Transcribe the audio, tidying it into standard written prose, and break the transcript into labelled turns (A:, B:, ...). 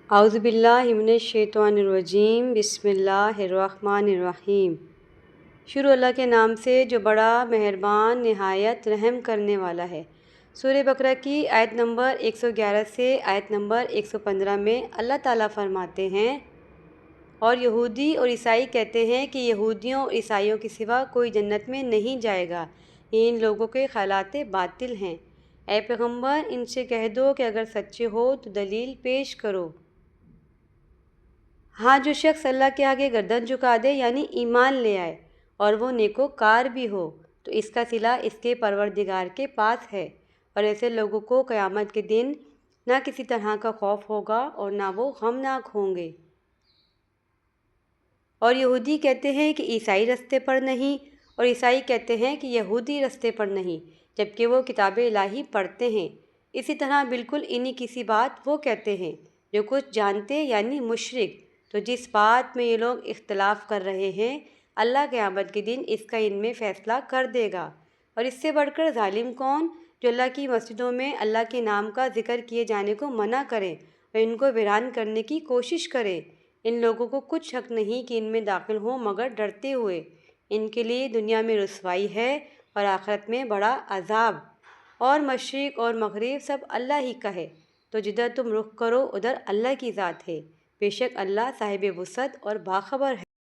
A: اعوذ باللہ من الشیطان الرجیم، بسم اللہ الرحمن الرحیم۔ شروع اللہ کے نام سے جو بڑا مہربان نہایت رحم کرنے والا ہے۔ سورہ بقرہ کی آیت نمبر 111 سے آیت نمبر 115 میں اللہ تعالیٰ فرماتے ہیں، اور یہودی اور عیسائی کہتے ہیں کہ یہودیوں اور عیسائیوں کے سوا کوئی جنت میں نہیں جائے گا، یہ ان لوگوں کے خیالات باطل ہیں۔ اے پیغمبر، ان سے کہہ دو کہ اگر سچے ہو تو دلیل پیش کرو۔ ہاں، جو شخص اللہ کے آگے گردن جھکا دے یعنی ایمان لے آئے اور وہ نیکوکار بھی ہو تو اس کا صلہ اس کے پروردگار کے پاس ہے، اور ایسے لوگوں کو قیامت کے دن نہ کسی طرح کا خوف ہوگا اور نہ وہ غمناک ہوں گے۔ اور یہودی کہتے ہیں کہ عیسائی رستے پر نہیں، اور عیسائی کہتے ہیں کہ یہودی رستے پر نہیں، جبکہ وہ کتاب الہی پڑھتے ہیں۔ اسی طرح بالکل انہی کسی بات وہ کہتے ہیں جو کچھ جانتے یعنی مشرک۔ تو جس بات میں یہ لوگ اختلاف کر رہے ہیں، اللہ قیامت کے دن اس کا ان میں فیصلہ کر دے گا۔ اور اس سے بڑھ کر ظالم کون، جو اللہ کی مسجدوں میں اللہ کے نام کا ذکر کیے جانے کو منع کرے اور ان کو ویران کرنے کی کوشش کرے۔ ان لوگوں کو کچھ حق نہیں کہ ان میں داخل ہوں مگر ڈرتے ہوئے۔ ان کے لیے دنیا میں رسوائی ہے اور آخرت میں بڑا عذاب۔ اور مشرق اور مغرب سب اللہ ہی کا ہے، تو جدھر تم رخ کرو ادھر اللہ کی ذات ہے، بے شک اللہ صاحب وسعت اور باخبر ہے۔